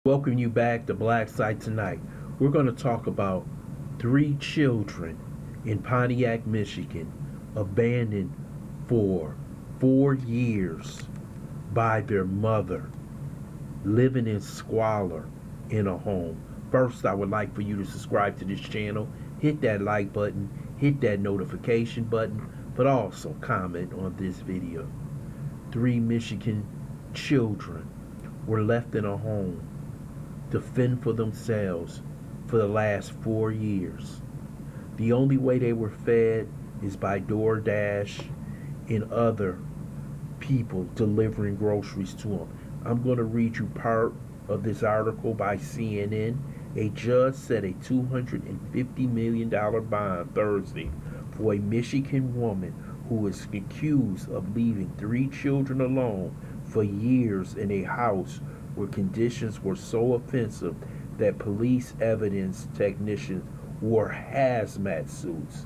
Welcome you back to BLACKSITE tonight. We're going to talk about 3 children in Pontiac, Michigan, abandoned for 4 years by their mother, living in squalor in a home. First, I would like for you to subscribe to this channel, hit that like button, hit that notification button, but also comment on this video. 3 Michigan children were left in a home to fend for themselves for the last 4 years. The only way they were fed is by DoorDash and other people delivering groceries to them. I'm going to read you part of this article by CNN. A judge set a $250 million bond Thursday for a Michigan woman who is accused of leaving 3 children alone for years in a house where conditions were so offensive that police evidence technicians wore hazmat suits.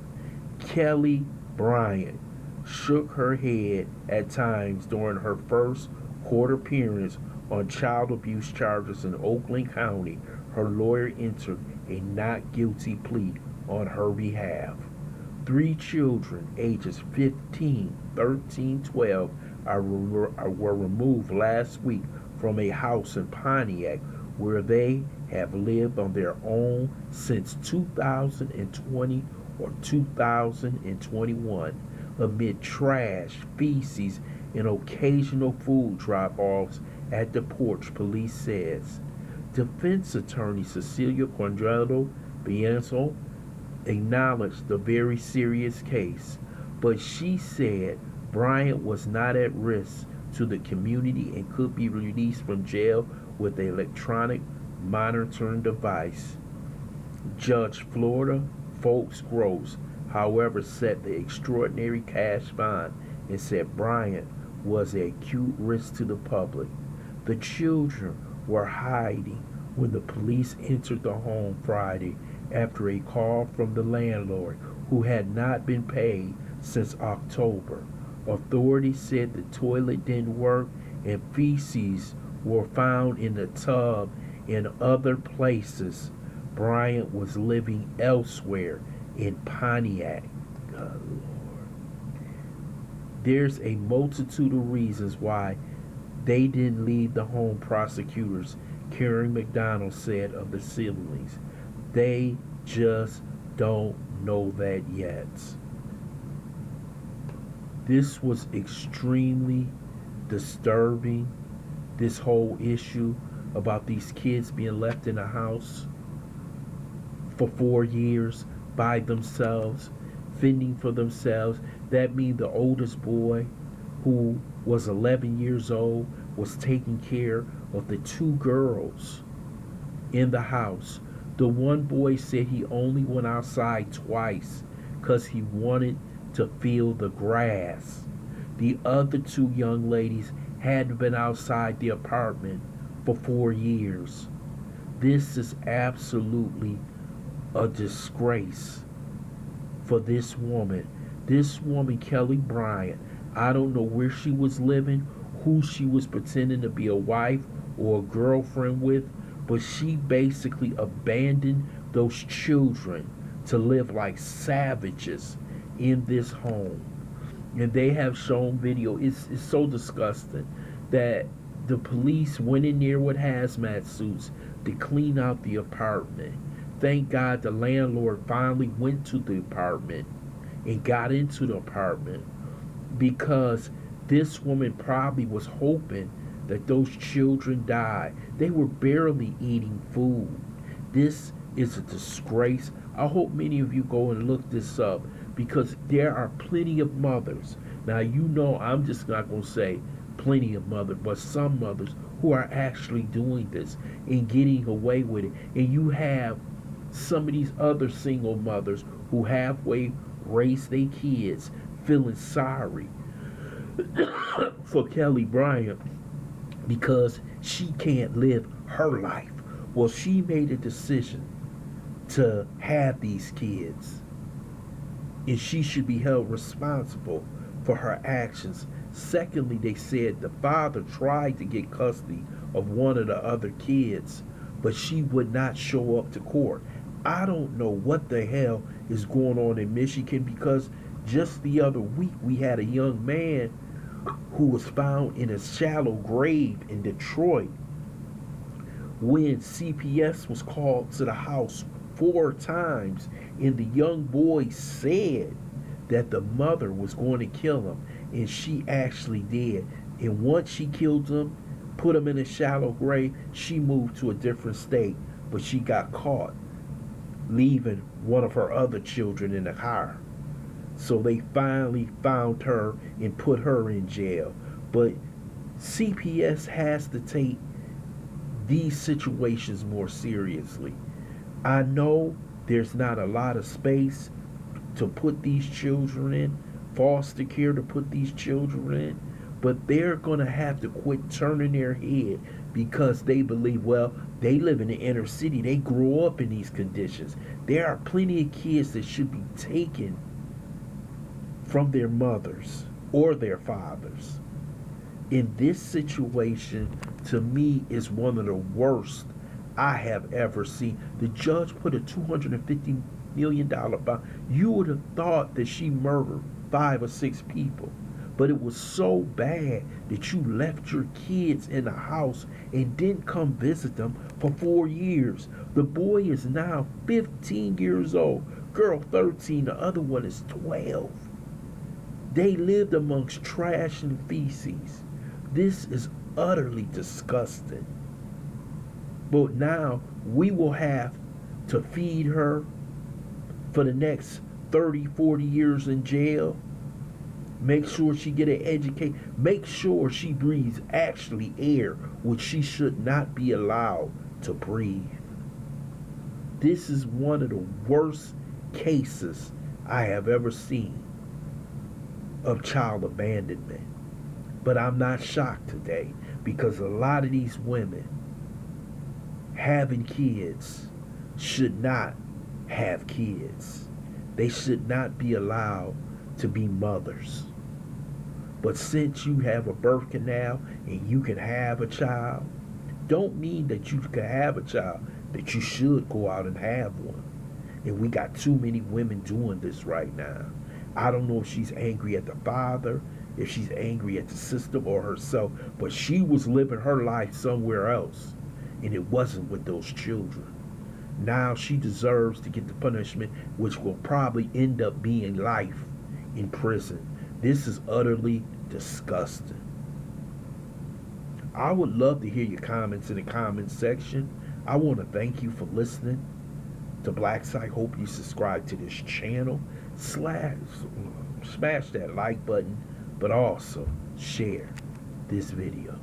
Kelly Bryant shook her head at times during her first court appearance on child abuse charges in Oakland County. Her lawyer entered a not guilty plea on her behalf. 3 children, ages 15, 13, 12, were removed last week from a house in Pontiac where they have lived on their own since 2020 or 2021 amid trash, feces, and occasional food drop-offs at the porch, police says. Defense attorney Cecilia Quadrado Bianco acknowledged the very serious case, but she said Bryant was not at risk to the community and could be released from jail with an electronic monitoring device. Judge Florida Folks Gross, however, set the extraordinary cash bond and said Bryant was an acute risk to the public. The children were hiding when the police entered the home Friday after a call from the landlord who had not been paid since October. Authorities said the toilet didn't work and feces were found in the tub and other places. Bryant was living elsewhere in Pontiac. Good Lord. There's a multitude of reasons why they didn't leave the home, prosecutors Karen McDonald said of the siblings. They just don't know that yet. This was extremely disturbing, this whole issue about these kids being left in a house for 4 years by themselves, fending for themselves. That means the oldest boy, who was 11 years old, was taking care of the 2 girls in the house. The one boy said he only went outside twice because he wanted to feel the grass. The other 2 young ladies hadn't been outside the apartment for 4 years. This is absolutely a disgrace for this woman. This woman, Kelly Bryant, I don't know where she was living, who she was pretending to be a wife or a girlfriend with, but she basically abandoned those children to live like savages in this home. And they have shown video. It's so disgusting that the police went in there with hazmat suits to clean out the apartment. Thank God the landlord finally went to the apartment and got into the apartment, because this woman probably was hoping that those children died. They were barely eating food. This is a disgrace. I hope many of you go and look this up, because there are plenty of mothers. Now, you know, I'm just not going to say plenty of mothers, but some mothers who are actually doing this and getting away with it. And you have some of these other single mothers who halfway raise their kids feeling sorry for Kelly Bryant because she can't live her life. Well, she made a decision to have these kids, and she should be held responsible for her actions. Secondly, they said the father tried to get custody of one of the other kids, but she would not show up to court. I don't know what the hell is going on in Michigan, because just the other week we had a young man who was found in a shallow grave in Detroit when CPS was called to the house 4 times, and the young boy said that the mother was going to kill him, and she actually did. And once she killed him, put him in a shallow grave, she moved to a different state, but she got caught leaving one of her other children in the car. So they finally found her and put her in jail. But CPS has to take these situations more seriously. I know there's not a lot of space to put these children in, foster care to put these children in, but they're going to have to quit turning their head because they believe, well, they live in the inner city, they grow up in these conditions. There are plenty of kids that should be taken from their mothers or their fathers. In this situation, to me, is one of the worst I have ever seen. The judge put a $250 million bond. You would have thought that she murdered 5 or 6 people. But it was so bad that you left your kids in the house and didn't come visit them for 4 years. The boy is now 15 years old. Girl 13, the other one is 12. They lived amongst trash and feces. This is utterly disgusting. But now we will have to feed her for the next 30, 40 years in jail. Make sure she get an education. Make sure she breathes actually air, which she should not be allowed to breathe. This is one of the worst cases I have ever seen of child abandonment. But I'm not shocked today, because a lot of these women having kids should not have kids. They should not be allowed to be mothers. But since you have a birth canal and you can have a child, don't mean that you can have a child that you should go out and have one. And we got too many women doing this right now. I don't know if she's angry at the father, if she's angry at the sister or herself, but she was living her life somewhere else, and it wasn't with those children. Now she deserves to get the punishment, which will probably end up being life in prison. This is utterly disgusting. I would love to hear your comments in the comments section. I want to thank you for listening to BLACKSITE. Hope you subscribe to this channel. Smash that like button, but also share this video.